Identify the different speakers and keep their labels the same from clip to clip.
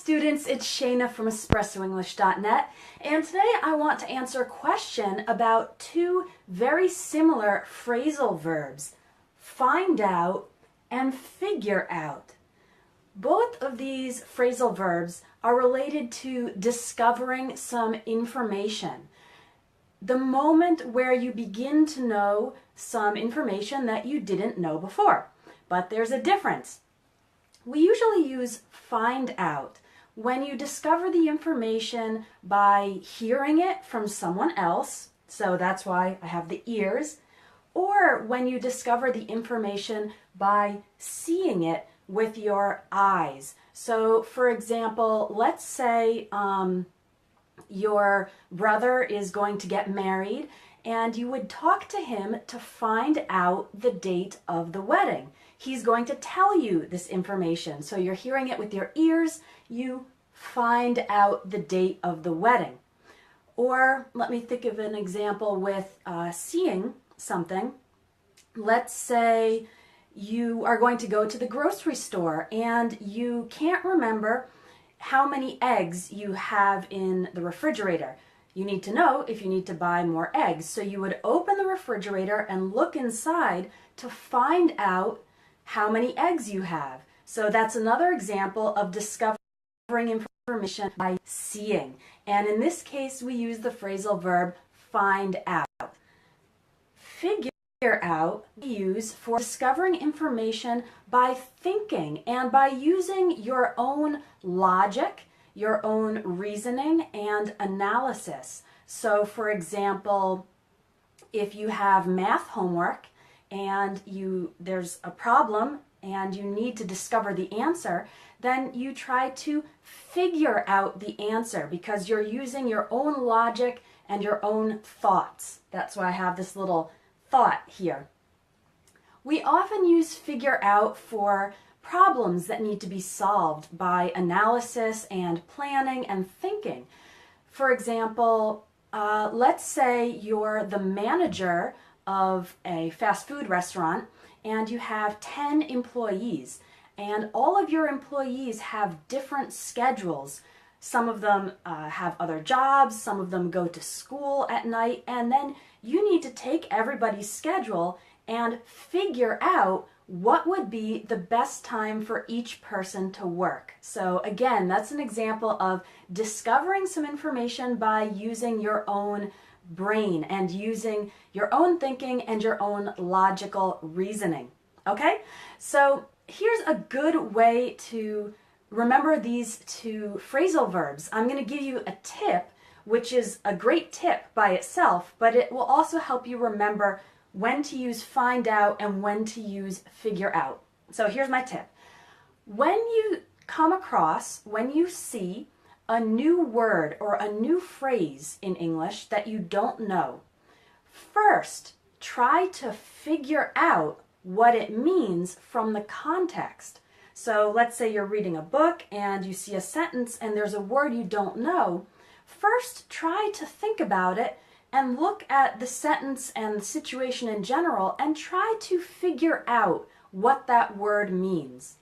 Speaker 1: students, it's Shayna from EspressoEnglish.net, and today I want to answer a question about two very similar phrasal verbs, find out and figure out. Both of these phrasal verbs are related to discovering some information. The moment where you begin to know some information that you didn't know before. But there's a difference. We usually use find out when you discover the information by hearing it from someone else, so that's why I have the ears, or when you discover the information by seeing it with your eyes. So for example, let's say your brother is going to get married and you would talk to him to find out the date of the wedding. He's going to tell you this information. So you're hearing it with your ears, you find out the date of the wedding. Or let me think of an example with seeing something. Let's say you are going to go to the grocery store and you can't remember how many eggs you have in the refrigerator. You need to know if you need to buy more eggs. So you would open the refrigerator and look inside to find out how many eggs you have. So that's another example of discovering information by seeing. And in this case, we use the phrasal verb find out. Figure out we use for discovering information by thinking and by using your own logic, your own reasoning and analysis. So for example, if you have math homework and there's a problem and you need to discover the answer, then you try to figure out the answer because you're using your own logic and your own thoughts. That's why I have this little thought here. We often use figure out for problems that need to be solved by analysis and planning and thinking. For example, let's say you're the manager of a fast food restaurant and you have 10 employees and all of your employees have different schedules. Some of them have other jobs, some of them go to school at night, and then you need to take everybody's schedule and figure out what would be the best time for each person to work. So again, that's an example of discovering some information by using your own brain and using your own thinking and your own logical reasoning. Okay? So here's a good way to remember these two phrasal verbs. I'm going to give you a tip, which is a great tip by itself, but it will also help you remember when to use find out and when to use figure out. So here's my tip. When you come across, when you see a new word or a new phrase in English that you don't know, first try to figure out what it means from the context. So let's say you're reading a book and you see a sentence and there's a word you don't know. First, try to think about it and look at the sentence and the situation in general and try to figure out what that word means.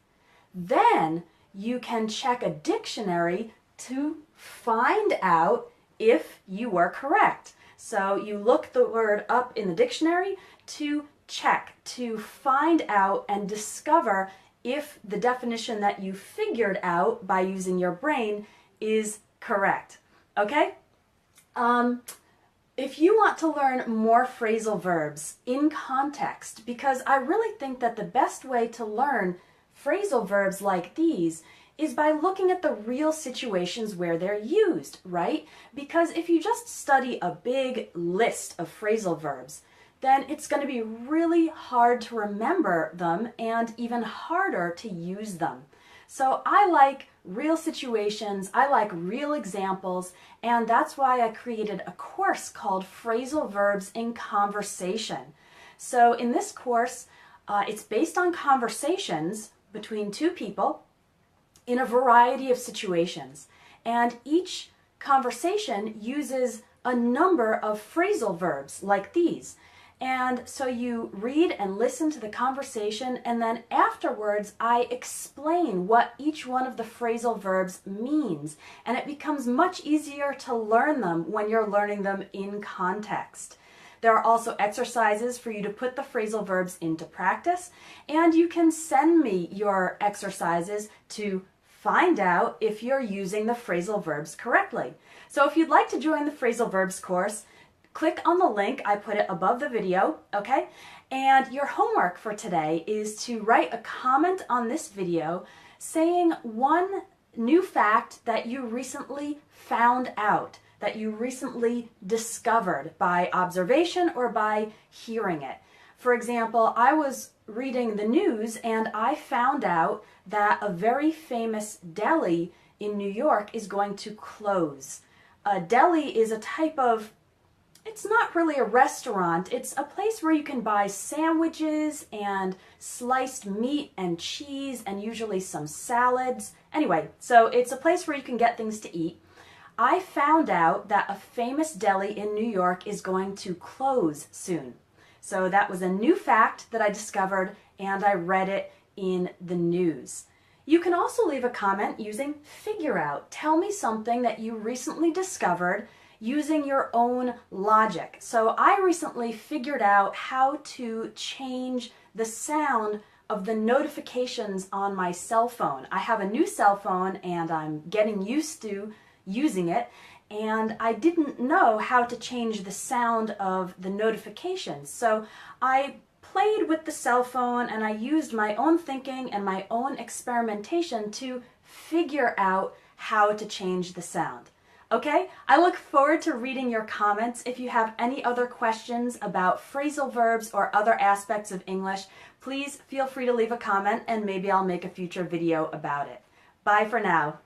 Speaker 1: Then you can check a dictionary to find out if you are correct. So you look the word up in the dictionary to check, to find out and discover if the definition that you figured out by using your brain is correct. Okay? If you want to learn more phrasal verbs in context, because I really think that the best way to learn phrasal verbs like these is by looking at the real situations where they're used, right? Because if you just study a big list of phrasal verbs, then it's going to be really hard to remember them and even harder to use them. So I like real situations, I like real examples, and that's why I created a course called Phrasal Verbs in Conversation. So in this course, it's based on conversations between two people in a variety of situations. And each conversation uses a number of phrasal verbs like these. And so you read and listen to the conversation, and then afterwards I explain what each one of the phrasal verbs means. And it becomes much easier to learn them when you're learning them in context. There are also exercises for you to put the phrasal verbs into practice, and you can send me your exercises to find out if you're using the phrasal verbs correctly. So if you'd like to join the phrasal verbs course, click on the link. I put it above the video, okay? And your homework for today is to write a comment on this video saying one new fact that you recently found out, that you recently discovered by observation or by hearing it. For example, I was reading the news and I found out that a very famous deli in New York is going to close. A deli is a type of, it's not really a restaurant, it's a place where you can buy sandwiches and sliced meat and cheese and usually some salads. Anyway, so it's a place where you can get things to eat. I found out that a famous deli in New York is going to close soon. So that was a new fact that I discovered, and I read it in the news. You can also leave a comment using figure out. Tell me something that you recently discovered using your own logic. So I recently figured out how to change the sound of the notifications on my cell phone. I have a new cell phone and I'm getting used to using it, and I didn't know how to change the sound of the notifications. So I played with the cell phone and I used my own thinking and my own experimentation to figure out how to change the sound. Okay, I look forward to reading your comments. If you have any other questions about phrasal verbs or other aspects of English, please feel free to leave a comment and maybe I'll make a future video about it. Bye for now.